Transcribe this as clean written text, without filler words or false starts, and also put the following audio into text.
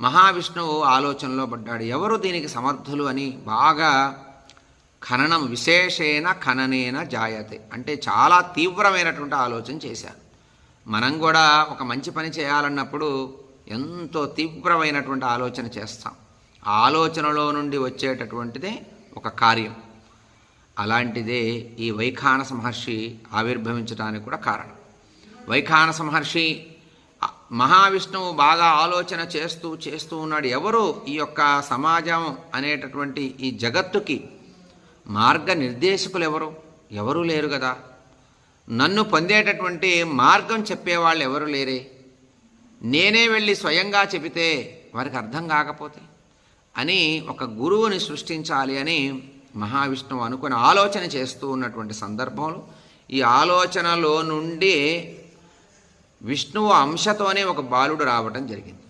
మహావిష్ణువు ఆలోచనలో పడ్డాడు. ఎవరు దీనికి సమర్థులు అని బాగా ఖననం, విశేషేణ ఖననేన జాయతే, అంటే చాలా తీవ్రమైనటువంటి ఆలోచన చేశాను. మనం కూడా ఒక మంచి పని చేయాలన్నప్పుడు ఎంతో తీవ్రమైనటువంటి ఆలోచన చేస్తాం. ఆ ఆలోచనలో నుండి వచ్చేటటువంటిదే ఒక కార్యం. అలాంటిదే ఈ వైఖానస మహర్షి ఆవిర్భవించడానికి కూడా కారణం. వైఖానస మహర్షి మహావిష్ణువు బాగా ఆలోచన చేస్తూ ఉన్నాడు. ఎవరు ఈ యొక్క సమాజం అనేటటువంటి ఈ జగత్తుకి మార్గనిర్దేశకులు ఎవరు లేరు కదా. నన్ను పొందేటటువంటి మార్గం చెప్పేవాళ్ళు ఎవరు లేరే. నేనే వెళ్ళి స్వయంగా చెబితే వారికి అర్థం కాకపోతే అని ఒక గురువుని సృష్టించాలి అని మహావిష్ణువు అనుకుని ఆలోచన చేస్తూ ఉన్నటువంటి సందర్భంలో ఈ ఆలోచనలో నుండి విష్ణువు అంశతోనే ఒక బాలుడు రావటం జరిగింది.